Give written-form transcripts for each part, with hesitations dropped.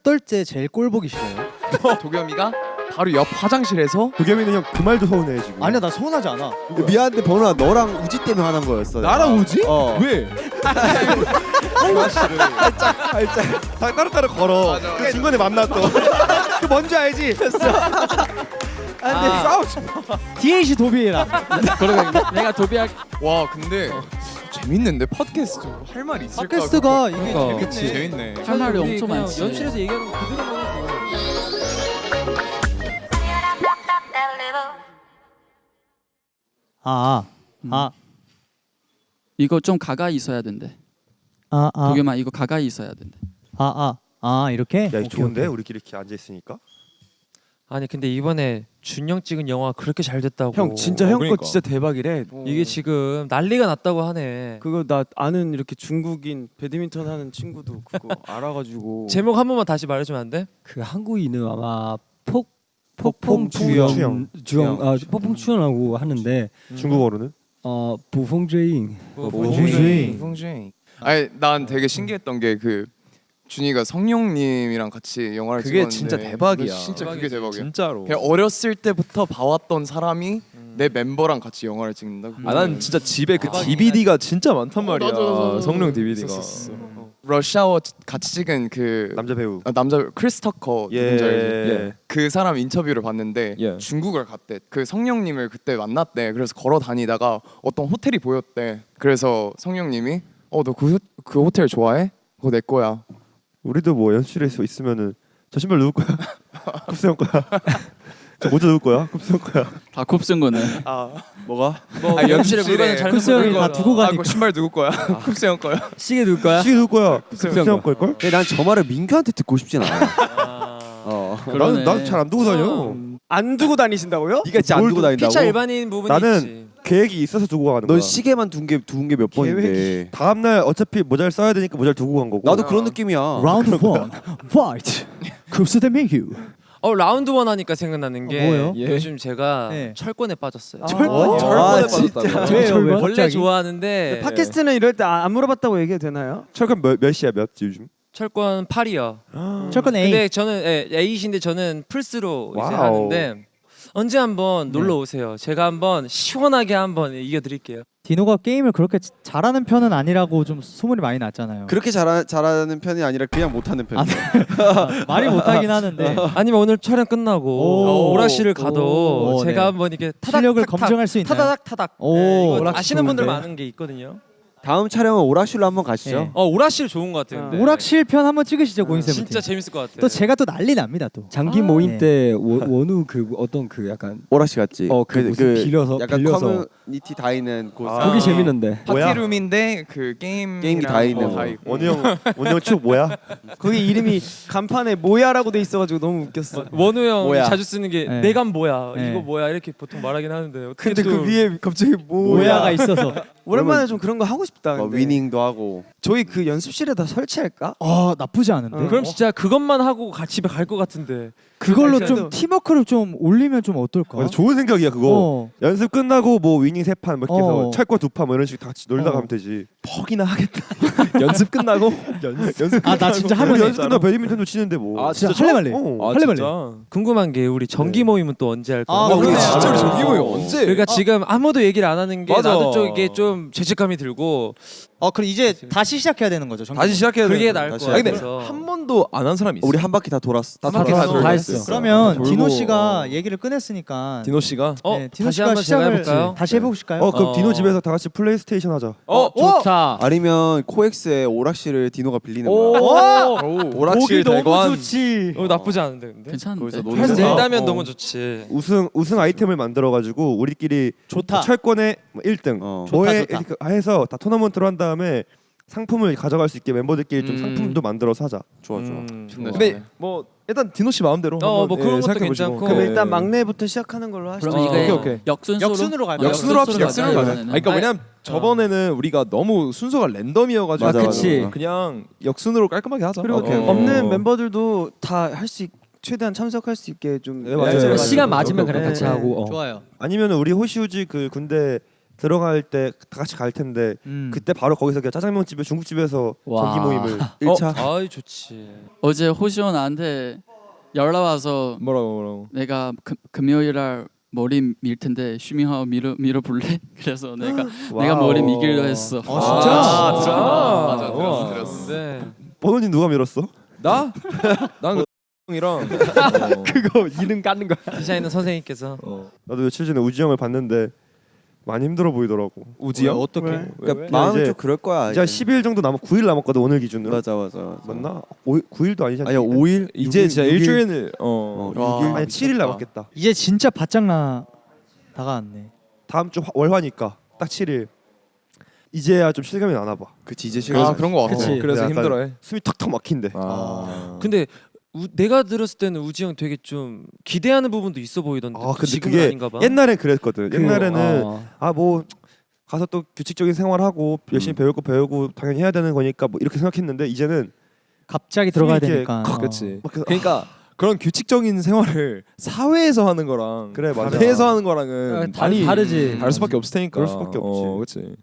어떨 때 제일 꼴 보기 싫어요? 도겸이가 바로 옆 화장실에서 도겸이는 형 그 말도 서운해 지금. 아니야 나 서운하지 않아. 미안한데 번호야 너랑 우지 때문에 화난 거였어. 나랑 우지? 어. 왜? 살짝 따로따로 걸어. 그 중간에 만나 또. 그 뭔지 알지? 아 근데 싸우지. DH 도비해라. 그러게 내가 도비할. 와 근데 재밌는데 팟캐스트 할 말이 있을까? 팟캐스트가 이게 그러니까. 재밌네. 재밌네. 할 말이 우리 엄청 그냥 많지. 연출에서 얘기하는 거 그대로만 해도 이거 좀 가까이 있어야 된대. 도겸아 이거 가까이 있어야 된대. 이렇게? 야 좋은데 우리끼리 이렇게 앉아 있으니까. 아니 근데 이번에 준영 찍은 영화 그렇게 잘 됐다고. 형 진짜 형 거 그러니까. 진짜 대박이래. 이게 지금 난리가 났다고 하네. 그거 나 아는 이렇게 중국인 배드민턴 하는 친구도 그거 알아가지고. 제목 한 번만 다시 말해주면 안 돼? 그 한국인은 아마 폭풍주영. 폭풍주영이라고 하는데 중국어로는? 부펑주잉. 풍주행. 아니 난 되게 신기했던 게 그 준이가 성룡님이랑 같이 영화를 그게 찍었는데 진짜 대박이야. 진짜 그게 대박이야. 진짜로. 그냥 어렸을 때부터 봐왔던 사람이 내 멤버랑 같이 영화를 찍는다. 난 진짜 집에 그 DVD가 진짜 많단 말이야. 맞아. 성룡 DVD가. 있었어. 러시아워 같이 찍은 그 남자 배우. 남자 크리스 터커 예. 누군지 알지? 예. 그 사람 인터뷰를 봤는데 예. 중국을 갔대. 그 성룡님을 그때 만났대. 그래서 걸어 다니다가 어떤 호텔이 보였대. 그래서 성룡님이 너 그 호텔 좋아해? 그거 내 거야. 우리도 뭐 연출에서 있으면은 저 신발 누구 거야? 쿱스 형 거야. 저 모자 누구 거야? 쿱스 형 거야. 다 쿱쓴 거네. 뭐가? 연출에 물건을 잘못 쿱스 형이 다 두고 그 가니까. 신발 누구 거야? 쿱스 형 거야. 시계 누울 거야? 시계 누구 거야? 쿱스 형 걸 걸? 근데 난 저 말을 민규한테 듣고 싶진 않아. 그러네. 나는 잘 안 두고 다녀. 안 두고 다니신다고요? 네가 진짜 안 두고 다닌다고? 피차 일반인 부분이 나는 있지. 계획이 있어서 두고 가는 거야. 넌 시계만 둔 게 몇 번인데. 다음 날 어차피 모자를 써야 되니까 모자를 두고 간 거고. 나도 그런 느낌이야. 라운드 1 화이트. 쿱스 대 민규. 라운드 원 하니까 생각나는 게 뭐예요? 요즘 제가 네. 철권에 빠졌어요. 철권에 빠졌다고. 왜요? 왜? 원래 갑자기? 좋아하는데 팟캐스트는 이럴 때 안 물어봤다고 얘기해도 되나요? 철근 몇 시야 몇 요즘? 철권 8이요. 철권 A. 근데 저는 A이신데 저는 플스로 이제 와우. 하는데 언제 한번 놀러 오세요. 제가 한번 시원하게 한번 이겨드릴게요. 디노가 게임을 그렇게 잘하는 편은 아니라고 좀 소문이 많이 났잖아요. 그렇게 잘하는 편이 아니라 그냥 못하는 편이야. 말이 못하긴 하는데 아니면 오늘 촬영 끝나고 오. 오락실을 가도 오, 제가 네. 한번 이렇게 타닥 실력을 탁탁, 검증할 수 있나요? 타다닥 타닥. 오, 이거 오락실 아시는 분들 좋은데. 많은 게 있거든요. 다음 촬영은 오락실로 한번 가시죠. 네. 오락실 좋은 것 같아요. 근데. 오락실 편 한번 찍으시죠 고인세븐. 진짜 재밌을 것 같아요. 또 제가 또 난리 납니다 또. 장기 모임 때 원우 그 어떤 그 약간 오락실 갔지. 그 무슨 빌려서 약간 빌려서 커뮤니티 다 있는 곳. 거기 재밌는데. 뭐야? 파티룸인데 그 게임이 다 있는 다 거. 있고. 원희 형 축 뭐야? 거기 이름이 간판에 뭐야라고 돼 있어가지고 너무 웃겼어. 원우 형 뭐야? 자주 쓰는 게 네. 내감 뭐야 네. 이거 뭐야 이렇게 보통 말하긴 하는데 어떻게 근데 또 그 위에 갑자기 모야가 있어서. 오랜만에 좀 그런 거 하고 싶다. 근데. 위닝도 하고. 저희 그 연습실에다 설치할까? 나쁘지 않은데. 그럼 진짜 그것만 하고 같이 집에 갈 것 같은데 그걸로 아니, 좀 그래도- 팀워크를 좀 올리면 좀 어떨까? 좋은 생각이야 그거. 어. 연습 끝나고 뭐 위닝 3판 뭐 이렇게 해서 어. 철권 2판 뭐 이런 식으로 다 같이 놀다 어. 가면 되지. 퍽이나 하겠다. 연습 끝나고 연습 나 진짜 우리 하면 연습 끝나고 배드민턴도 치는데 뭐. 진짜 할래 말래. 어. 할래 말래. 진짜? 궁금한 게 우리 정기 모임은 또 언제 할까요? 우리 우리 진짜 진짜 우리 정기 모임 언제? 그러니까 지금 아무도 얘기를 안 하는 게 맞아. 나도 좀 이게 좀 죄책감이 들고 그럼 이제 다시 시작해야 되는 거죠. 다시 시작해야 돼. 그게 나을 것 다시 아니 근데 같아서 한 번도 안 한 사람이 있어. 우리 한 바퀴 다 돌았어. 다 돌았어. 다 했어. 그러면 돌고, 디노 씨가 얘기를 꺼냈으니까 디노 씨가 디노 다시 씨가 한번 제가 시작을 해볼까요? 다시 해보실까요? 그럼 어. 디노 집에서 다 같이 플레이스테이션 하자. 좋다. 아니면 코엑스의 오락실을 디노가 빌리는 오, 거야. 오락실 대관. 좋지. 나쁘지 않은데 근데 괜찮은데. 거기서 할 노는 수 거. 있다면 어. 너무 좋지. 우승 아이템을 만들어 가지고 우리끼리 좋다. 철권의 1등 뭐에 좋다. 이렇게 해서 다 토너먼트로 한 다음에 상품을 가져갈 수 있게 멤버들끼리 좀 음. 상품도 만들어서 하자. 좋아. 좋네, 근데 좋네. 뭐 일단 디노 씨 마음대로 뭐 한번, 그런 것도 생각해 괜찮고. 보시고. 그럼 네. 일단 막내부터 시작하는 걸로 하시죠. 그럼 이게 오케이. 역순으로 갈까요? 역순으로 합시다. 역순으로 가자, 이번에는. 그러니까 왜냐면 저번에는 우리가 너무 순서가 랜덤이어가지고 맞아, 그치. 맞아. 그냥 역순으로 깔끔하게 하자. 그리고 오케이, 오케이. 없는 멤버들도 다 할 수 최대한 참석할 수 있게 좀 네, 맞아요. 해가지고. 시간 맞으면 그냥 네, 같이 네. 하고. 좋아요. 아니면 우리 호시우지 그 군대 들어갈 때 다 같이 갈 텐데 그때 바로 거기서 그냥 짜장면 집에 중국집에서 와. 정기 모임을 1차. 아이 좋지. 어제 호시원 나한테 연락 와서 뭐라고 내가 금요일 날 머리 밀 텐데 슈밍하고 밀어 볼래? 그래서 내가 머리 밀기로 했어. 진짜? 맞아, 우와. 들었어. 네. 번호님 누가 밀었어? 나? 난 형이랑 그거 이름 까는 거야. 디자이너 선생님께서 나도 며칠 전에 우지 형을 봤는데 많이 힘들어 보이더라고. 우지 형? 어떻게? 그러니까 왜? 마음은 이제 좀 그럴 거야. 이제 한 10일 정도 9일 남았거든 오늘 기준으로. 맞아. 맞나? 9일도 아니지. 아니야 5일 이제 진짜 6일? 일주일을 와, 아니 7일 남았겠다. 이제 진짜 바짝 다가왔네. 다음 주 월화니까 딱 7일. 이제야 좀 실감이 나나 봐. 그치 이제 시간. 아 그런 거 같아. 그치. 그래서 약간 힘들어해. 숨이 턱턱 막힌대. 근데 내가 들었을 때는 우지 형 되게 좀 기대하는 부분도 있어 보이던데. 아 근데 지금은 그게 아닌가 봐. 옛날엔 그랬거든. 옛날에는 어. 뭐 가서 또 규칙적인 생활하고 열심히 배울 거 배우고 당연히 해야 되는 거니까 뭐 이렇게 생각했는데 이제는 갑자기 들어가야 이렇게 되니까. 그렇지. 막 그- 그러니까 그런 규칙적인 생활을 사회에서 하는 거랑 그래, 맞아. 가게에서 하는 거랑은 많이 다르지. 다를 수밖에 없을 테니까. 그럴 수밖에 없지. 그렇지.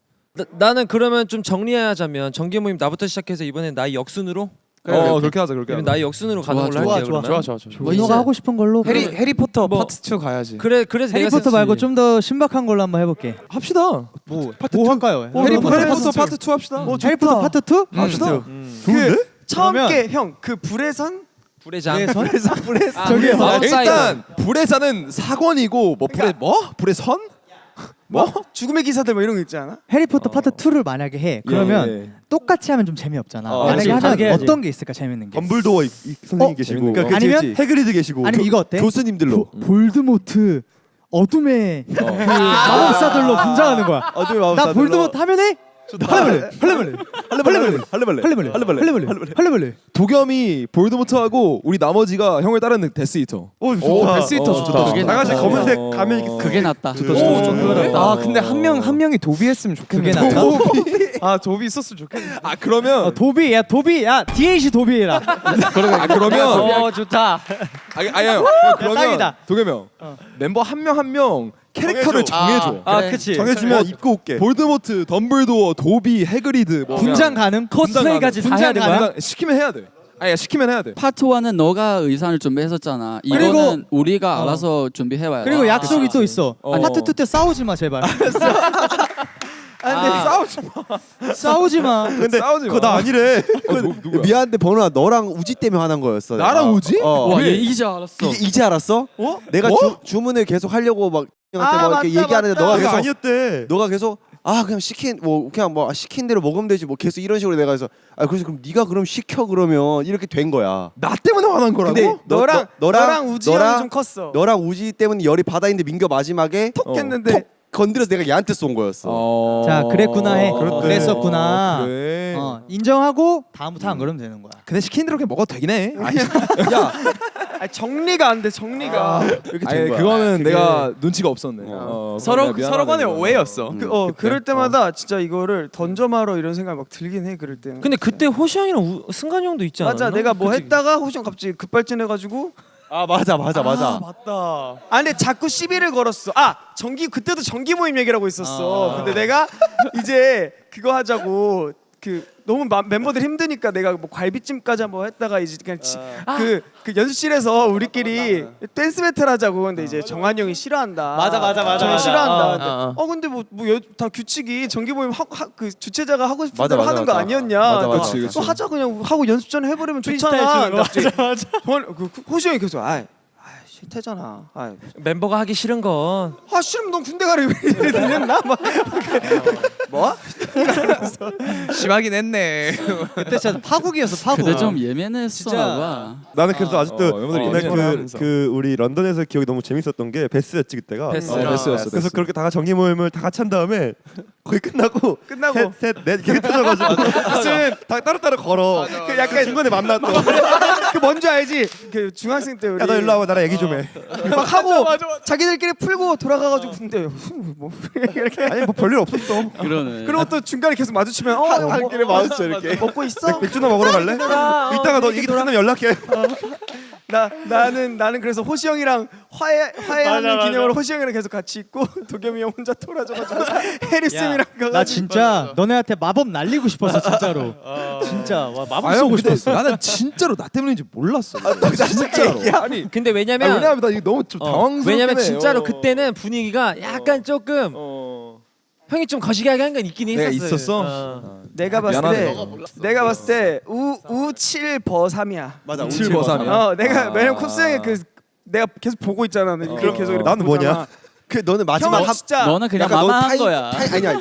나는 그러면 좀 정리하자면 정기 모임 나부터 시작해서 이번엔 나이 역순으로. 그렇게 하자. 그렇게 이번 하자. 나이 역순으로 가는 걸로 좋아, 할게요. 좋아. 그러면. 좋아. 뭐 민호가 이제 하고 싶은 걸로. 해리포터 뭐- 파트 2 가야지. 그래서 내가 해리포터 생각했지. 말고 좀 더 신박한 걸로 한번 해볼게. 합시다. 뭐 할까요? 해리포터 파트 2 합시다. 해리포터 파트 2? 합시다. 좋은데? 처음에 형 그 불의 산? 불의장. 저기에서 일단 불의 산은 사권이고 뭐 불의 선? 뭐? 죽음의 기사들 뭐 이런 거 있지 않아? 해리포터 파트 2를 만약에 해. 그러면 예. 똑같이 하면 좀 재미없잖아. 만약에 그렇지. 하면 다르게 해야지. 어떤 게 있을까 재밌는 게? 덤블도어 선생님 계시고 그러니까 아니면 그치. 해그리드 계시고 아니면 이거 어때? 교수님들로. 볼드모트 어둠의 그 마법사들로 분장하는 거야. 어둠의 나 마법사들로. 볼드모트 하면은 할래벌레 도겸이 볼드모트하고 우리 나머지가 형을 따르는 데스히터. 오 좋다. 데스히터 좋다. 그게 다 같이 낫다. 검은색 가면 이렇게 그게 낫다. 아 근데 한 명이 도비 했으면 좋겠네. 그게 낫다. 아 도비 있었으면 좋겠네. 아 그러면 도비 야 DH 도비라. 그러면 좋다. 아니요. 그러면 딱이다. 도겸이 형 멤버 한 명 캐릭터를 정해줘. 아 그치. 정해주면 입고 올게. 볼드모트, 덤블도어, 도비, 해그리드 뭐 분장 가능? 코스프레까지 다 해야 되는 거야? 분장 시키면 해야 돼. 시키면 해야 돼. 파트 1은 너가 의상을 준비했었잖아. 이거는 우리가 알아서 준비해봐야 돼. 그리고 약속이 또 있어. 어. 파트 2 때 싸우지 마 제발. 싸우지 마. 근데 싸우지 그거 마. 나 아니래. 누구야? 미안한데 번호야 너랑 우지 때문에 화난 거였어. 나랑 우지? 와, 얘 이제 알았어. 이제 알았어? 내가 주문을 계속 하려고 막 형한테 막 이렇게 얘기하는데 너가 내가 계속 아니었대. 너가 계속 그냥 시킨 대로 먹으면 되지 뭐 계속 이런 식으로 내가 해서 그래서 그럼 네가 그럼 시켜 그러면 이렇게 된 거야. 나 때문에 화난 거라고? 근데 너랑 우지 형이 좀 컸어. 너랑 우지 때문에 열이 받아있는데 민규 마지막에 톡 했는데 건드려서 내가 얘한테 쏜 거였어. 자 그랬구나 해. 그렇대. 그랬었구나. 그래. 인정하고 다음부터 안 그러면 되는 거야. 근데 시킨 대로 그냥 먹어도 되긴 해. 야, 정리가 안 돼 정리가. 이렇게 아니 된 거야. 그거는 내가 눈치가 없었네. 서로 미안하네, 간에 이거. 오해였어. 그럴 때마다 진짜 이거를 던져 말어 이런 생각 막 들긴 해 그럴 때는. 근데 그때 호시 형이랑 승관이 형도 있지 않았나? 맞아 내가 뭐 그치? 했다가 호시 형 갑자기 급발진해가지고. 맞아. 맞다. 근데 자꾸 시비를 걸었어. 그때도 정기 모임 얘기라고 있었어. 근데 내가 이제 그거 하자고 너무 멤버들 힘드니까 내가 뭐 갈비찜까지 한번 했다가 이제 그냥 그 연습실에서 우리끼리 댄스 배틀 하자고. 근데 이제 정한이 형이 싫어한다. 맞아. 정이 싫어한다. 어, 근데 다 규칙이 정기 모임 그 주최자가 하고 싶은 맞아, 대로 하는 거 맞아. 아니었냐. 맞아. 그치, 그치. 또 하자 그냥 하고 연습 전에 해버리면 프리스타일 좋잖아. 주는 거. 맞아. 호시 형이 계속 싫대잖아. 멤버가 하기 싫은 건 싫으면 넌 군대 가래. 들렸나? 막 뭐? 심하긴 했네. 그때 진짜 파국이었어 파국. 그때 좀 예민했어. 진짜. 봐. 나는 그래서 아직도 멤버들이 오늘 예민해. 그 우리 런던에서 기억이 너무 재밌었던 게 베스였지 그때가. 베스였어. 그래서 그렇게 다 같이 정기 모임을 다 같이 한 다음에 거의 끝나고 셋넷 이렇게 터져가지고 무슨 다 따로따로 걸어. 그 약간 중간에 만나 또. 그 뭔지 알지? 그 중학생 때 우리 야너 일로 와봐 나랑 얘기 좀 해. 막 하고 자기들끼리 풀고 돌아가가지고 근데 뭐 이렇게 아니 뭐 별일 없었어. 그러네. 그리고 또 중간에 계속 마주치면 한끼리 마주쳐 이렇게. 먹고 있어? 맥주나 먹으러 갈래? 이따가 너 얘기 끝나면 연락해. 나는 그래서 호시 형이랑 화해하는 기념으로 호시 형이랑 계속 같이 있고 도겸이 형 혼자 돌아져가지고 해리 쌤이랑 가가지고. 나 진짜 너네한테 마법 날리고 싶었어 진짜로. 진짜 와 마법 형 쓰고 근데 싶었어. 나는 진짜로 나 때문인지 몰랐어. 진짜로. 아니 근데 왜냐면 왜냐면 나 이거 너무 좀 당황스럽긴 왜냐면 해. 진짜로 그때는 분위기가 약간 조금 형이 좀 거시기하게 한 건 있긴 내가 했었어요. 있었어? 내가 봤을 미안하네. 때 U7버삼이야. 맞아. 7버삼이야? 내가 왜냐면 쿱스 형이 그 내가 계속 보고 있잖아. 그렇게 계속 이렇게 나는 뭐냐? 보잖아. 그 너는 마지막 형은 진짜 너는 그냥 약간 너 만만한 거야.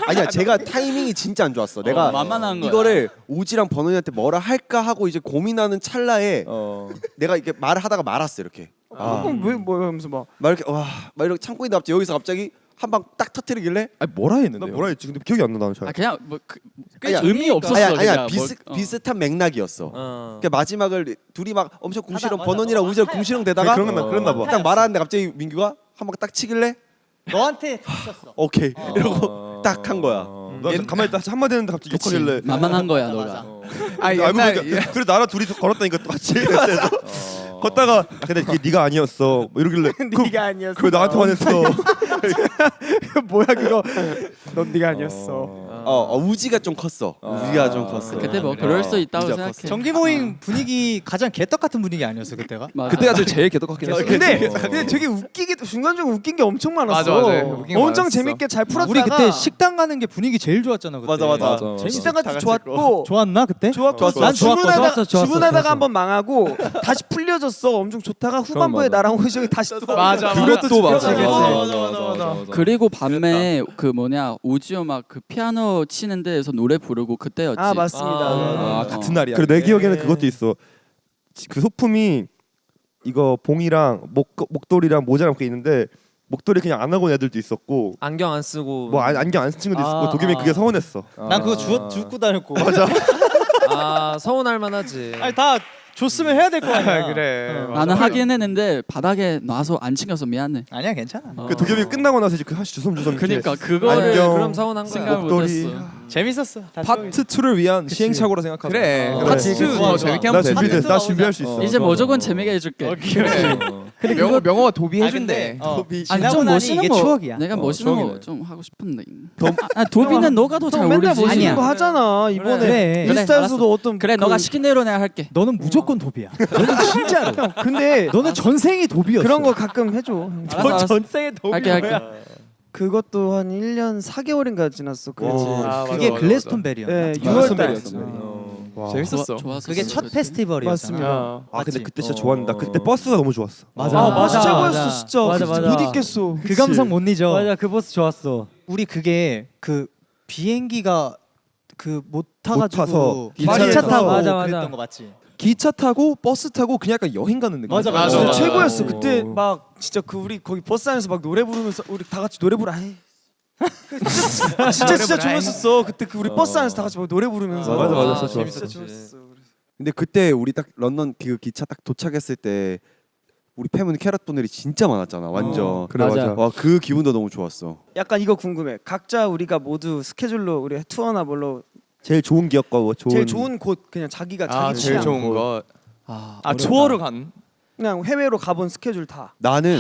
아니야. 제가 타이밍이 진짜 안 좋았어. 내가 만만한 거야. 이거를 우지랑 번원이한테 뭐라 할까 하고 이제 고민하는 찰나에 내가 이렇게 말을 하다가 말았어 이렇게. 왜 뭐야 하면서 막 막 이렇게 막 이렇게 참고 있는데 갑자기 여기서 갑자기 한 방 딱 터뜨리길래 아니 뭐라 나 했는데? 뭐라 했지? 근데 기억이 안 나. 나는 잘. 아 그냥 꽤 아니야. 의미 없었어. 아니야 그냥 비슷한 맥락이었어. 그러니까 마지막을 둘이 막 엄청 궁시렁 번원이랑 우지랑 궁시렁 대다가 그런 건 그랬나 봐. 딱 말하는데 갑자기 민규가 한 방 딱 치길래 너한테 쳤어. 오케이 이러고 딱 한 거야. 나 가만히 있다 한마디 했는데 갑자기 욕하길래. 만만한 거야 너가. 아니 알고 옛날 보니까 그래 나랑 둘이 걸었다니까 똑같이. 그래서 걷다가 근데 그게 네가 아니었어. 뭐 이러길래 네가 아니었어. 그 나한테만 했어. 뭐야 그거? 넌 네가 아니었어. 우지가 좀 컸어. 우지가 좀 컸어. 그때 뭐 그럴 수 있다고 진짜 생각해. 정기 모임 분위기 가장 개떡 같은 분위기 아니었어 그때가? 맞아. 그때가 제일 개떡같긴 했어. 근데 되게 웃기게 중간중간 웃긴 게 엄청 많았어. 맞아. 웃긴 거 엄청 많았어. 재밌게 잘 풀었다가 우리 그때 식당 가는 게 분위기 제일 좋았잖아 그때. 맞아. 식당 같이 좋았고 좋았나 그때? 좋았고 난 좋았어. 주문하다가 한번 망하고 다시 풀려졌어. 엄청 좋다가 후반부에 맞아. 나랑 호시 형이 다시 또 맞아. 그것도 맞아. 맞아. 그리고 밤에 그 뭐냐 오지오 막 그 피아노 치는 데에서 노래 부르고 그때였지. 아 맞습니다. 아 같은 날이야. 그리고 내 기억에는 그것도 있어. 그 소품이 이거 봉이랑 목도리랑 모자랑 그게 있는데 목도리 그냥 안 하고 온 애들도 있었고 안경 안 쓰고 뭐 안경 안 쓴 친구도 있었고 도겸이 그게 서운했어. 난 그거 주고 다녔고. 서운할 만하지. 아니 다 줬으면 해야 될 거 아니야. 그래. 나는 하긴 했는데 바닥에 놔서 안 챙겨서 미안해. 아니야 괜찮아. 그 도겸이 끝나고 나서 이제 그 하시 주섬주섬 그러니까 그거를 안경, 그럼 서운한 거야. 생각을 목도리. 못했어. 재밌었어. 파트 2를 위한 시행착오라 생각하자. 그래. 그래. 더 재밌게 나 하면 되지. 준비됐어. 나 준비할 수 있어. 이제 무조건 재미가 해줄게. 그래. 명호가 도비 해준대. 아니 좀 좀 멋있는 이게 거 추억이야. 내가 멋있는 추억이네. 거 좀 하고 싶은데. 도비는 너가 더 잘 형 맨날 어울리지. 멋있는 아니야. 거 하잖아. 이번에 그래. 인스타에서도 어떤 그래 너가 시킨 대로 내가 할게. 너는 무조건 도비야. 너는 진짜로. 근데 너는 전생이 도비였어. 그런 거 가끔 해줘. 알았어. 전생의 도비 할게. 그것도 한 1년 4개월인가 지났어. 그렇지. 그게 글래스톤 벨이었나? 네, 글래스톤 6월달. 와. 재밌었어. 좋았어. 그게 첫 페스티벌이었잖아. 맞습니다. 아 근데 맞지? 그때 진짜 좋았는데 나 그때 버스가 너무 좋았어. 맞아. 아, 버스 맞아, 최고였어 맞아. 진짜. 맞아, 진짜 맞아. 못 잊겠어. 그 감성 못 잊어. 맞아 그 버스 좋았어. 우리 그게 그 비행기가 그 못 타가지고 타서 기차 기차에서. 타고 맞아, 맞아. 그랬던 거 맞지? 기차 타고 버스 타고 그냥 약간 여행 가는 느낌. 맞아, 진짜 맞아. 최고였어. 그때 막 진짜 그 우리 거기 버스 안에서 막 노래 부르면서 우리 다 같이 노래 부르. 아이. 진짜 좋았었어. 그때 그 우리 버스 안에서 다 같이 막 노래 부르면서. 맞아. 진짜 진짜 좋았어. 근데 그때 우리 딱 런던 그 기차 딱 도착했을 때 우리 패문 캐럿 분들이 진짜 많았잖아. 완전. 그래 맞아. 와 그 기분도 너무 좋았어. 약간 이거 궁금해. 각자 우리가 모두 스케줄로 우리 투어나 뭘로 제일 좋은 기억과 뭐 좋은 제일 좋은 곳 그냥 자기가 아 자기 제일 취향 좋은 거. 아, 아 투어를 간. 그냥 해외로 가본 스케줄 다. 나는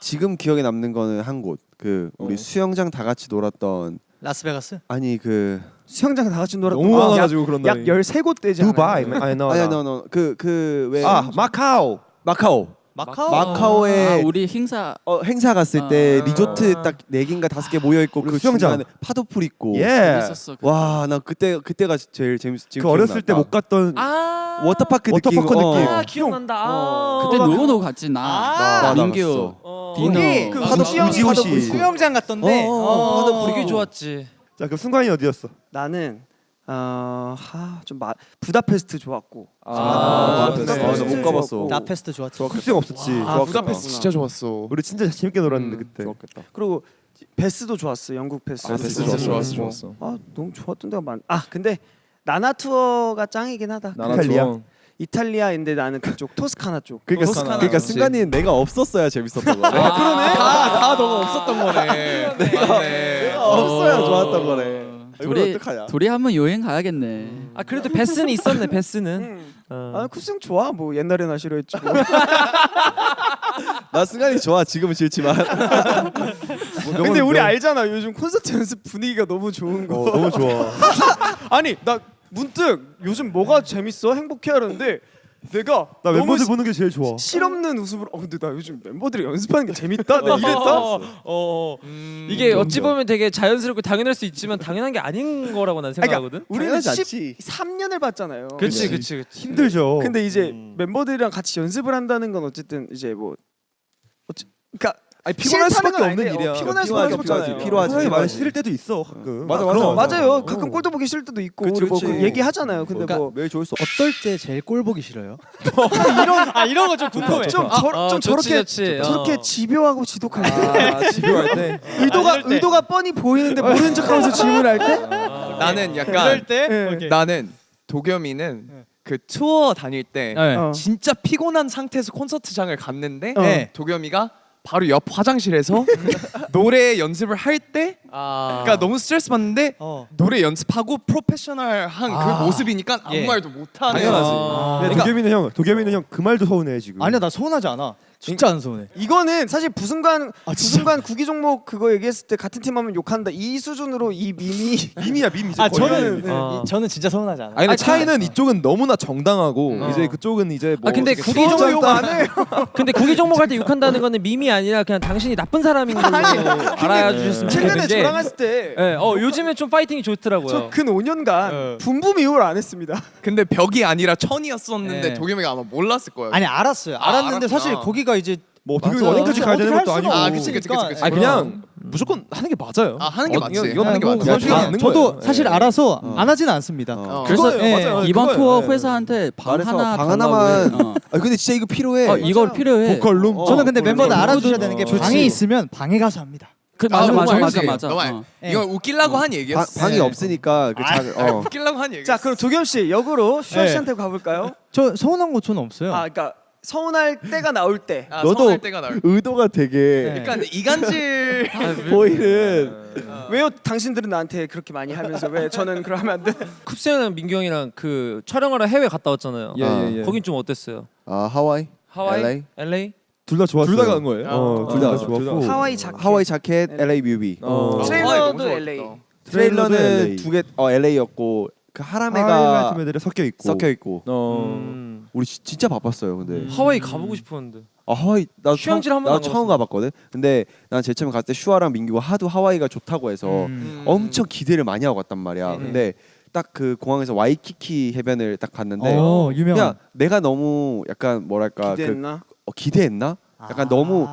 지금 기억에 남는 거는 한 곳. 그 우리 수영장 다 같이 놀았던 라스베가스? 아니 그 수영장 다 같이 놀았던 너무 거 많아가지고 그런 약 날이. 13곳 되지 않아요? 두바이. 아니 아니 그왜 아 마카오. 마카오. 마카오에 아 우리 행사 행사 갔을 때 아. 리조트 딱 4개인가 5개 모여 있고 우리 그 수영장. 중간에 파도풀 있고. 예. 있었어. 와 나 그때가 제일 재밌었. 그 어렸을 때 못 갔던 워터파크 워터파크 느낌. 아 기억난다. 그때 누구 갔지 나 민규 디노 거기 그 파도 우지 형이 우지 파도 옷이. 불고. 수영장 갔던데. 되게 좋았지. 자 그럼 승관이 어디였어? 나는 좀 부다페스트 좋았고. 부다페스트. 못 가봤어. 나페스트 좋았지. 쿨수영 없었지. 부다페스트 진짜 좋았어. 우리 진짜 재밌게 놀았는데 그때. 그리고 베스도 좋았어. 영국 베스. 베스 진짜 좋았어. 좋았어. 아 너무 좋았던 데가 많. 아 근데 나나 투어가 짱이긴 하다. 이탈리아. 이탈리아인데 나는 그쪽 토스카나 쪽. 그러니까 승관이는 내가 없었어야 재밌었던 거야. 그러네. 다 너가 없었던 거네. 맞네. 없어야 좋았던 거네. 둘이 어떡하냐? 둘이 한번 여행 가야겠네. 아 그래도 베스는 있었네. 베스는. 아 쿱스 형 좋아. 뭐 옛날에나 싫어했지. 뭐. 나 승관이 좋아. 지금은 싫지만. 근데 우리 알잖아. 요즘 콘서트 연습 분위기가 너무 좋은 거. 너무 좋아. 아니 나 문득 요즘 뭐가 재밌어? 행복해 하는데 내가 나 너무 멤버들 보는 게 제일 좋아. 실없는 웃음으로 근데 나 요즘 멤버들이 연습하는 게 재밌다. 내가 이랬다. 이게 어찌 보면 되게 자연스럽고 당연할 수 있지만 당연한 게 아닌 거라고 난 생각하거든. 우리는 당연하지 않지. 13년을 봤잖아요. 그렇지, 그렇지. 힘들죠. 근데 이제 멤버들이랑 같이 연습을 한다는 건 어쨌든 이제 뭐 그러니까 아니 피곤할 싫다는 수밖에 건 없는 아닌데, 일이야. 피곤할 수밖에 없잖아요. 필요하지. 사람이 많이 싫을 때도 있어 가끔. 맞아, 그럼. 맞아. 맞아요. 가끔 꼴도 보기 싫을 때도 있고 그치, 우리 뭐 그치. 그 얘기하잖아요. 근데 그러니까 뭐 매일 좋을 수 어떨 때 제일 꼴 보기 싫어요? 이런 거 좀 궁금해. 좀 저렇게 저렇게 집요하고 지독할 때 아, 집요할 때. 의도가 뻔히 보이는데 모르는 척하면서 질문할 때 나는 약간 네. 나는 도겸이는 그 투어 다닐 때 네. 진짜 피곤한 상태에서 콘서트장을 갔는데 네. 도겸이가 바로 옆 화장실에서 노래 연습을 할 때 그러니까 너무 스트레스 받는데 노래 연습하고 프로페셔널한 그 모습이니까 아무 예. 말도 못하는 근데 도겸이는 형 그 말도 서운해 지금. 아니야 나 서운하지 않아. 진짜 안 서운해. 이거는 사실 부순간 구기 종목 그거 얘기했을 때 같은 팀 하면 욕한다 이 수준으로 이 밈이 밈이지. 아 거의. 저는 저는 진짜 서운하지 않아. 아니 근데 차이는 이쪽은 너무나 정당하고 어. 이제 그쪽은 이제 뭐 근데 이렇게 구기 종목 욕안 해요. 근데 구기 종목 할 때 욕한다는 거는 밈이 아니라 그냥 당신이 나쁜 사람인 걸로 알아야 주셨으면 최근에 좋겠는 게. 저랑 했을 때 예, 요즘에 좀 파이팅이 좋더라고요. 저 근 5년간 분부 미호를 안 했습니다. 근데 벽이 아니라 천이었었는데 네. 도겸이가 아마 몰랐을 거예요. 아니 알았어요. 알았는데 알았구나. 사실 거기가 이제 뭐 도겸이 맞아. 어디까지 가야 되는 것도 아니고. 아, 그치. 아 그냥 무조건 하는 게 맞아요. 아, 하는 게 맞지. 이건 하는 게 뭐 맞지. 그건 그건 있는 저도 거예요. 사실 예. 알아서 안 하지는 않습니다. 그래서 그거예요, 맞아요. 이번 그거예요. 투어 예. 회사한테 방 말해서 하나 방 달라고 하나만. 해. 아 근데 진짜 이거 필요해. 이걸 필요해. 보컬룸. 저는 근데 멤버들 알아주셔야 되는 게 좋지. 방에 있으면 방에 가서 합니다. 맞아 너무 맞아 맞아 알지. 맞아. 너무 알- 이건 웃기려고 한 얘기였어. 방이 없으니까 그 웃기려고 한 얘기. 자 그럼 도겸 씨 역으로 슈아 네. 씨한테 가볼까요? 저 서운한 거 저는 없어요. 아 그러니까 서운할 때가 나올 때. 너도 서운할 때가 나올 때. 의도가 되게 그러니까 이간질 보이는. 왜요? 당신들은 나한테 그렇게 많이 하면서 왜 저는 그러면 안 돼? 쿱스 형이랑 민규 형이랑 그 촬영하러 해외 갔다 왔잖아요. 예. 거긴 좀 어땠어요? 아 하와이. 하와이? LA? 둘 다 좋았어요. 둘 다 간 거예요? 둘 다 둘 다 좋았고. 하와이 자켓. 하와이 자켓, LA 뮤비. 트레일러도 LA. 트레일러는 LA. 두 개 LA였고 그 하람에가 하이라이트 애들이 섞여 있고. 섞여 있고. 음. 우리 진짜 바빴어요. 근데 하와이 가보고 싶었는데. 아 하와이 나 휴양지 한 번도 나 안 처음 가봤거든. 근데 난 제일 처음에 갔을 때 슈아랑 민규가 하도 하와이가 좋다고 해서 엄청 기대를 많이 하고 갔단 말이야. 근데 딱 그 공항에서 와이키키 해변을 딱 갔는데 유명한. 그냥 내가 너무 약간 뭐랄까 기대했나? 기대했나? 약간 너무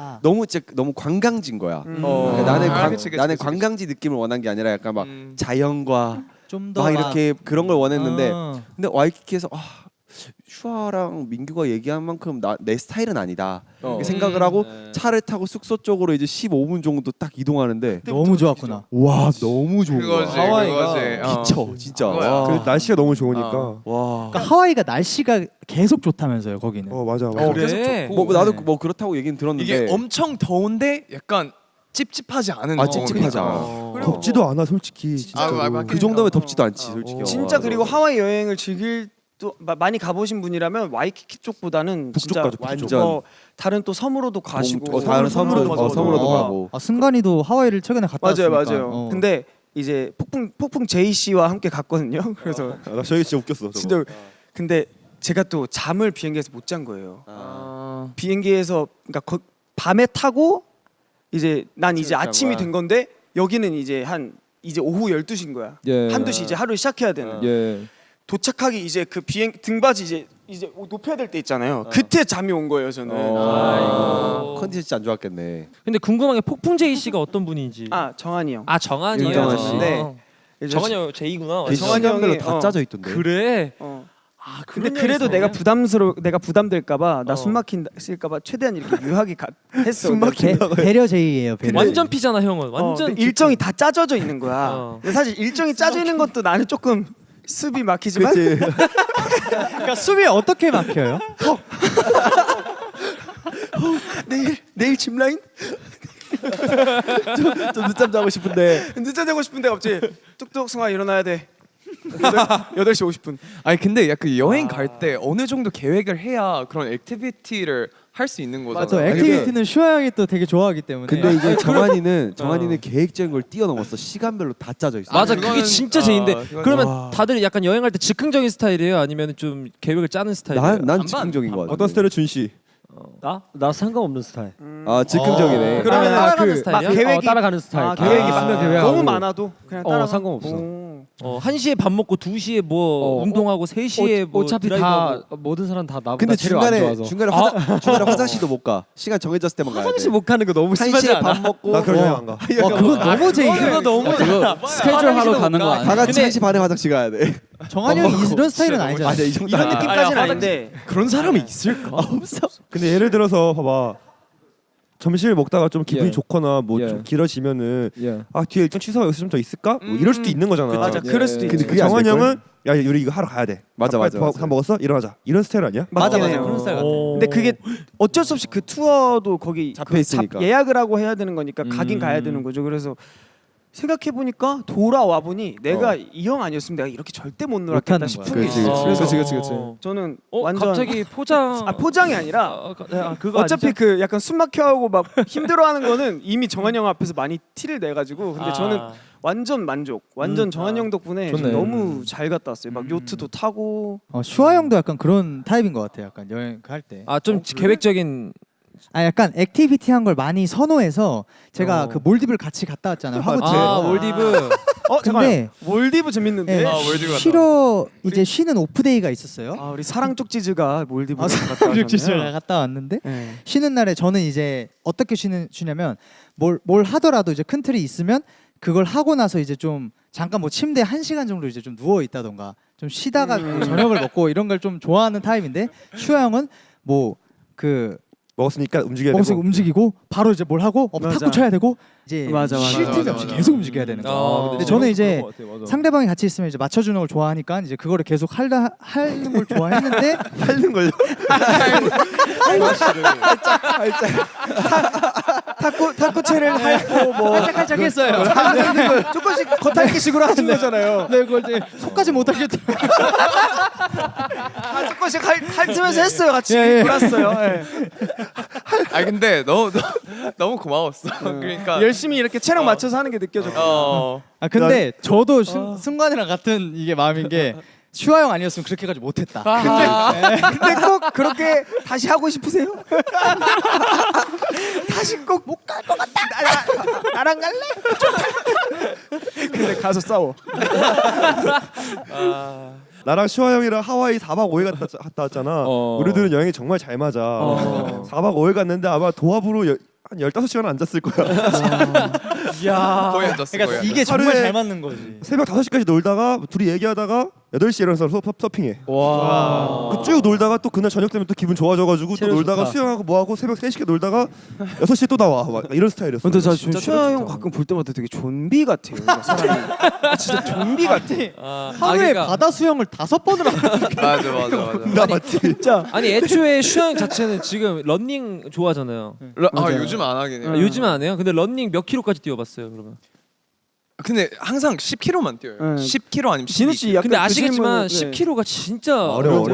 진짜 너무 관광지인 거야. 그러니까 나는 그치. 나는 관광지 느낌을 원한 게 아니라 약간 막 자연과 좀 더 막 이렇게 그런 걸 원했는데 어. 근데 와이키키에서 슈아랑 민규가 얘기한 만큼 내 스타일은 아니다 이렇게 생각을 하고 차를 타고 숙소 쪽으로 이제 15분 정도 딱 이동하는데 너무 좋았구나. 와 너무 좋은 그거지. 거야. 그거지. 미쳐 진짜. 그거야. 와. 그 날씨가 너무 좋으니까. 와. 그러니까 하와이가 날씨가 계속 좋다면서요 거기는. 맞아. 그래. 뭐 나도 뭐 그렇다고 얘기는 들었는데 이게 엄청 더운데 약간 찝찝하지 않은. 찝찝하지 않아. 덥지도 않아 솔직히. 진짜로. 그 정도면 덥지도 않지 솔직히. 진짜 그리고 하와이 여행을 즐길 또 많이 가보신 분이라면 와이키키 쪽보다는 진짜 가죠, 완전. 다른 또 섬으로도 가시고 다른 섬으로도 섬으로도 가고. 아 승관이도 하와이를 최근에 갔다 맞아요 왔으니까. 맞아요. 근데 이제 폭풍 제이 씨와 함께 갔거든요. 그래서 나 저기 진짜 웃겼어. 저거. 진짜 근데 제가 또 잠을 비행기에서 못 잔 거예요. 비행기에서 그러니까 밤에 타고 이제 난 이제 아침이 된 건데 여기는 이제 이제 오후 12시인 거야. 예. 한두 시 이제 하루를 시작해야 되는. 예. 도착하기 이제 그 비행 등받이 이제 높여야 될 때 있잖아요. 그때 잠이 온 거예요 저는. 컨디션 진짜 안 좋았겠네. 근데 궁금한 게 폭풍 제이 씨가 어떤 분인지. 아 정한이 형. 아 정한이 형. 윤정한 씨. 네. 정한이 형 제이구나. 그 정한이 시간별로 형이, 다 짜져 있던데. 그래. 아 근데 그래도 내가 부담될까봐 나 숨 막힐까봐 최대한 이렇게 유하게 했어. 숨 막힌다고 배려 제이예요. 배려. 완전 피잖아 형은. 완전 근데 일정이 다 짜져져 있는 거야. 어. 근데 사실 일정이 짜져 있는 것도 나는 조금 습이 막히지만 그치. 그러니까 숨이 어떻게 막혀요? 내일 짚 라인 좀 늦잠 자고 싶은데. 늦잠 자고 싶은데 갑자기 뚝뚝 승아 일어나야 돼. 8시 50분. 아니 근데 약간 여행 갈 때 어느 정도 계획을 해야 그런 액티비티를 할 수 있는 거잖아. 또 액티비티는 슈아 형이 또 되게 좋아하기 때문에. 근데 이게 정한이는 계획적인 걸 뛰어넘었어. 시간별로 다 짜져 있어. 맞아, 그거는- 그게 진짜 제인데. 그건- 그러면 다들 약간 여행할 때 즉흥적인 스타일이에요? 아니면 좀 계획을 짜는 스타일이에요? 난 즉흥적인 거 같아. 어떤 스타일의 준 씨? 나 상관없는 스타일. 아 즉흥적이네. 그러면 따라가는 그 스타일이야? 막 계획이 따라가는 스타일. 아, 계획이 계획이 있으면 계획하고. 너무 많아도 그냥 따라 상관없어. 1시에 밥 먹고 2시에 뭐 운동하고 3시에 뭐 어차피 드라이브하고. 다 모든 사람 다 나보다 근데 체력 안 좋아서. 중간에 화장실도 못 가. 시간 정해졌을 때만 가야 돼. 화장실 못 가는 거 너무 심하지 1시에 않아? 밥 먹고 나 그런 여행 안 가. 그건 너무 제일 그거 너무 그거 스케줄 하러 가는 거 다 아니야? 같이 1시 반에 화장실 가야 돼. 정한이 형이 이런 스타일은 아니잖아. 맞아 이 정도. 이런 느낌까지는 아닌데 그런 사람이 있을까? 근데 예를 들어서 봐봐. 점심을 먹다가 좀 기분이 예. 좋거나 뭐 예. 좀 길어지면은 예. 아 뒤에 일정 취소가 여기서 좀 더 있을까? 뭐 이럴 수도 있는 거잖아. 맞아 그럴 수도 근데 있지. 그게 안 정한 될걸? 형은 야 우리 이거 하러 가야 돼. 맞아, 빨리 맞아, 맞아. 다 먹었어? 일어나자. 이런 스타일 아니야? 맞아 맞긴 맞아 해요. 그런 스타일 같아. 근데 그게 어쩔 수 없이 그 투어도 거기 잡혀 있으니까. 예약을 하고 해야 되는 거니까 가긴 가야 되는 거죠. 그래서 생각해 보니까 돌아와 보니 내가 이 형 아니었으면 내가 이렇게 절대 못 놀았겠다 못하는 싶은 거야. 게 그렇지, 있어요. 그렇지. 그래서 저는 완전 갑자기 포장. 포장이 아니라 그거 어차피 아니죠? 그 약간 숨 막혀하고 막 힘들어하는 거는 이미 정한 형 앞에서 많이 티를 내가지고 근데 저는 완전 만족. 완전 정한 형 덕분에 좋네. 너무 잘 갔다 왔어요. 막 요트도 타고 슈아 형도 약간 그런 타입인 것 같아. 약간 여행 할 때. 좀 계획적인. 약간 액티비티한 걸 많이 선호해서 제가 그 몰디브를 같이 갔다 왔잖아요. 화보트. 몰디브. 잠깐만. 근데 몰디브 재밌는데. 예, 몰디브 갔다 쉬러 이제 쉬는 오프데이가 있었어요. 우리 사랑 쪽지즈가 몰디브 아, 갔다 왔잖아요. 갔다 왔는데 네. 쉬는 날에 저는 이제 어떻게 쉬냐면 뭘 하더라도 이제 큰 틀이 있으면 그걸 하고 나서 이제 좀 잠깐 뭐 침대에 1시간 정도 이제 좀 누워 있다던가 좀 쉬다가 뭐 저녁을 먹고 이런 걸 좀 좋아하는 타입인데 슈아 형은 뭐 그 먹었으니까 움직여야 먹어서 되고. 움직이고 바로 이제 뭘 하고 맞아. 탁구 쳐야 되고 이제 맞아, 쉴 맞아, 틈이 맞아, 없이 맞아. 계속 움직여야 되는 거. 근데 저는 이제 상대방이 같이 있으면 이제 맞춰주는 걸 좋아하니까 이제 그거를 계속 하는 걸 좋아했는데 하는 걸요. 탁구채를 핥고 뭐 살짝 했어요. 조금씩 겉핥기식으로 하는 거잖아요. 네, 그걸 이제 속까지 못 하겠다. 조금씩 핥으면서 했어요. 같이 예. 놀았어요. 예. 아 근데 너무 고마웠어. 그러니까 열심히 이렇게 체력 맞춰서 하는 게 느껴졌고. 아 근데 저도 순간이랑 같은 이게 마음인 게 슈아 형 아니었으면 그렇게까지 못했다. 근데 꼭 그렇게 다시 하고 싶으세요? 다시 꼭 못 갈 것 같다. 나랑 갈래? 근데 가서 싸워. 나랑 슈아 형이랑 하와이 4박 5일 갔다 왔잖아. 우리들은 여행이 정말 잘 맞아. 4박 5일 갔는데 아마 도합으로 한 15시간 앉았을 거야. 거의 앉았어. 그러니까 거의 이게 정말 하루에 잘 맞는 거지. 새벽 5시까지 놀다가 둘이 얘기하다가 8시에 일어나서 서핑해. 쭉 놀다가 또 그날 저녁 되면 또 기분 좋아져가지고 또 놀다가 수영하고 뭐하고 새벽 3시에 놀다가 6시에 또 나와. 막 이런 스타일이었어. 근데 저 슈아 형 가끔 볼 때마다 되게 좀비 같아요. 사람이. 진짜 좀비 같아. 하루에 그러니까. 바다 수영을 5번을 하는 맞아. 나 맞지? 진짜. 아니 애초에 슈아형 자체는 지금 런닝 좋아하잖아요. 요즘 안 하긴 해요. 요즘 안 해요? 근데 런닝 몇 킬로까지 뛰어봤어요 그러면? 근데 항상 10km만 뛰어요. 10km 아니면 진우 12km. 씨 약간 근데 그 아시겠지만 질문은, 10킬로가 진짜 어려워.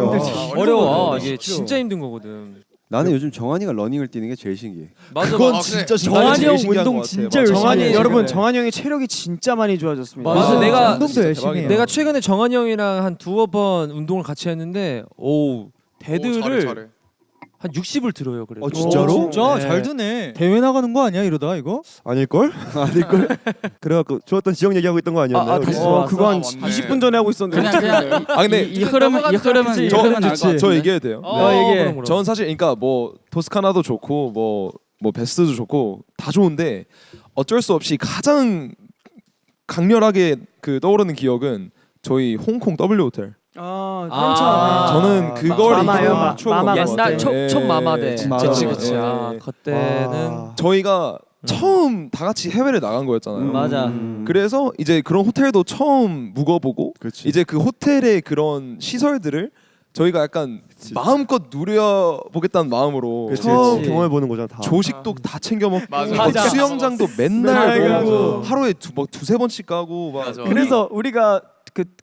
어려워. 이게 진짜 힘든 거거든. 나는 요즘 정한이가 러닝을 뛰는 게 제일 신기해. 맞아. 그건 맞아. 진짜 정한이 형 운동 진짜 열심히 정한이 해요, 여러분 최근에. 정한이 형의 체력이 진짜 많이 좋아졌습니다. 맞아. 내가 운동도 열심히 해요. 내가 최근에 정한이 형이랑 한 2번 운동을 같이 했는데 오 데드를 잘해. 한 60을 들어요. 그래도. 진짜로? 진짜 네. 잘 드네. 대회 나가는 거 아니야 이러다 이거? 아닐걸? 아닐걸? 그래갖고 좋았던 지역 얘기하고 있던 거 아니었나요? 다시 우리? 좋았어. 그거 한 맞네. 20분 전에 하고 있었는데. 그냥 근데 이 흐름은 이 흐름은 그치. 알것 저 같은데. 얘기해도 돼요? 얘기해. 전 사실 그러니까 뭐 토스카나도 좋고 뭐 베스트도 좋고 다 좋은데 어쩔 수 없이 가장 강렬하게 그 떠오르는 기억은 저희 홍콩 W 호텔. 그렇죠. 저는 그걸 마마요, 이기는 추억이 마마 없는 것 옛날 같아요. 첫 마마대. 맞아. 그치. 그때는 저희가 처음 다 같이 해외를 나간 거였잖아요. 맞아. 그래서 이제 그런 호텔도 처음 묵어보고 그치. 이제 그 호텔의 그런 시설들을 저희가 약간 마음껏 누려보겠다는 마음으로 처음 경험해 보는 거잖아 다. 조식도 다 챙겨 먹고 맞아. 수영장도 맨날 맨날 가고 가고. 하루에 두세 번씩 가고 막 맞아. 그래서 우리가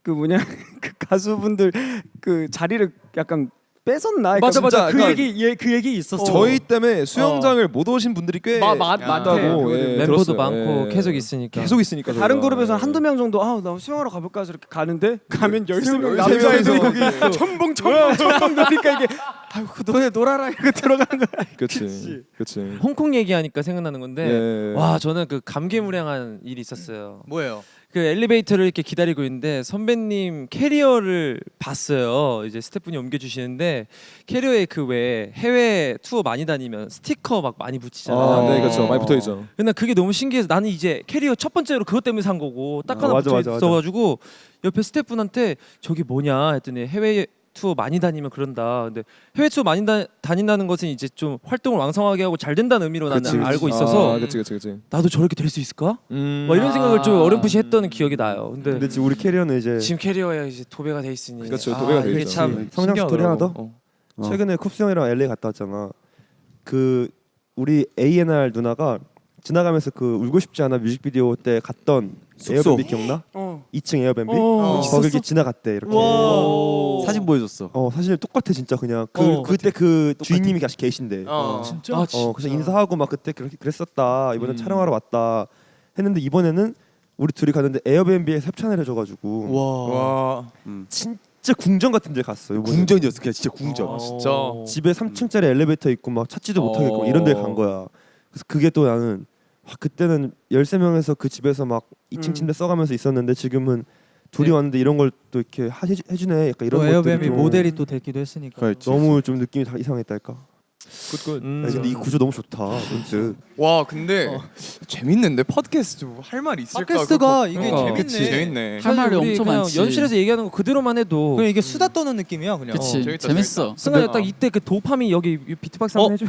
그 뭐냐 그 가수분들 그 자리를 약간 뺏었나? 맞아, 맞아. 진짜 그 얘기 있었어. 저희 때문에 수영장을 못 오신 분들이 꽤 많다고 예, 멤버도 들었어요. 많고 예. 계속 있으니까. 계속 있으니까 다른 저희가. 그룹에서 예. 한두 명 정도 나 수영하러 가볼까 해서 이렇게 가는데 가면 13명 13명 남자애들이 이서. 거기 있어. 첨벙 노니까 이게 아유 너네 놀아라 이거 들어가는 거야. 그치. 홍콩 얘기하니까 생각나는 건데 예. 와 저는 그 감개무량한 일이 있었어요. 뭐예요? 그 엘리베이터를 이렇게 기다리고 있는데 선배님 캐리어를 봤어요. 이제 스태프분이 옮겨주시는데 캐리어에 그 왜 해외 투어 많이 다니면 스티커 막 많이 붙이잖아요. 아, 네, 그렇죠. 많이 붙어 있죠. 근데 그게 너무 신기해서 나는 이제 캐리어 첫 번째로 그것 때문에 산 거고 딱 하나 맞아, 붙여 맞아, 맞아. 있어가지고 옆에 스태프분한테 저기 뭐냐 했더니 해외 투어 많이 다니면 그런다. 근데 해외 투어 많이 다닌다는 것은 이제 좀 활동을 왕성하게 하고 잘 된다는 의미로 나는 알고 있어서 아, 그치. 나도 저렇게 될 수 있을까? 뭐 뭐 이런 생각을 좀 어렴풋이 했던 기억이 나요. 근데 지금 우리 캐리어는 이제 지금 캐리어에 이제 도배가 돼 있으니 그렇죠, 도배가 돼 이게 있죠. 참 성장 스토리 하나 더. 어. 최근에 쿱스 형이랑 LA 갔다 왔잖아. 그 우리 A&R 누나가 지나가면서 그 울고 싶지 않아 뮤직비디오 때 갔던 숙소. 에어비앤비 기억나? 어. 2층 에어비앤비. 어. 거기 이렇게 지나갔대 이렇게. 사진 보여줬어. 사실 똑같아 진짜 그냥 어, 그때 그 주인님이 같이 계신데. 진짜 그래서 인사하고 막 그때 그랬었다. 이번에 촬영하러 왔다 했는데 이번에는 우리 둘이 갔는데 에어비앤비에서 협찬을 해줘가지고 와. 진짜 궁전 같은 데 갔어. 이번에. 궁전이었어. 그냥 진짜 궁전. 진짜. 집에 3층짜리 엘리베이터 있고 막 찾지도 못하겠고 이런 데 간 거야. 그래서 그게 또 나는 그때는 13명에서 그 집에서 막 2층 침대 써가면서 있었는데 지금은 둘이 왔는데 이런 걸 또 이렇게 해주네. 약간 이런 또 것들이 에어비앤비 좀 모델이 또 됐기도 했으니까. 그렇지. 너무 좀 느낌이 다 이상했달까. 굿. 근데 이 구조 너무 좋다. 문득. 와 근데 재밌는데 팟캐스트 할 말 있을까? 팟캐스트가 이게 그러니까. 재밌네. 그치, 재밌네. 할 말이 우리 엄청 그냥 많지. 연실에서 얘기하는 거 그대로만 해도 그냥 이게 수다 떠는 느낌이야 그냥. 그치. 재밌다, 재밌어. 승관이 딱 이때 그 도파민 여기 비트박스 한번 해줘.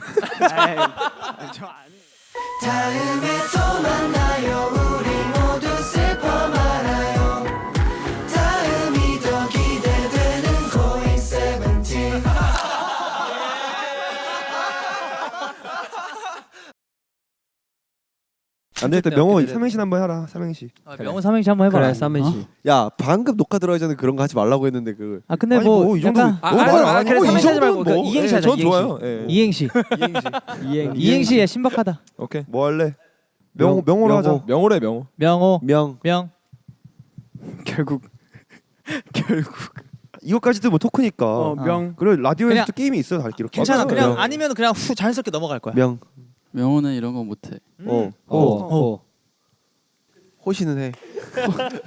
다음에 또 만나요 우리 모두 슬퍼 말아요 다음이 더 기대되는 고잉 세븐틴 안 되겠다. 명호 삼행시 한번 해라. 삼행시. 명호 삼행시 한번 해봐. 그래 쌈매시. 야 방금 녹화 들어가기 전에 그런 거 하지 말라고 했는데 그. 아 근데 아니, 뭐 뭐, 이 정도 약간 너무 말 안 하니? 그래 이 삼행시 하지 정도는 말고 그 뭐. 이행시 하자. 전 이행시. 좋아요. 예. 이행시. 이행시야 신박하다. 오케이. 뭐 할래? 명호로 하자. 명호래 명호. 명호 명. 명. 결국 이것까지도 뭐 토크니까. 명 그래 라디오에서도 그냥- 게임이 있어 다 이렇게. 괜찮아. 맞아. 그냥 아니면 그냥 후 자연스럽게 넘어갈 거야. 명. 명호는 이런 거 못해. 호시는 해.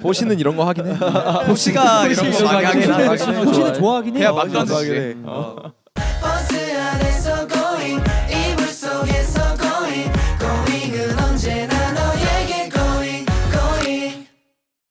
보시는 이런 거 하긴 해. 호시가 이런 거 많이 하긴 하지. 호시는 좋아하긴 해. 그냥 막 던지지. 해.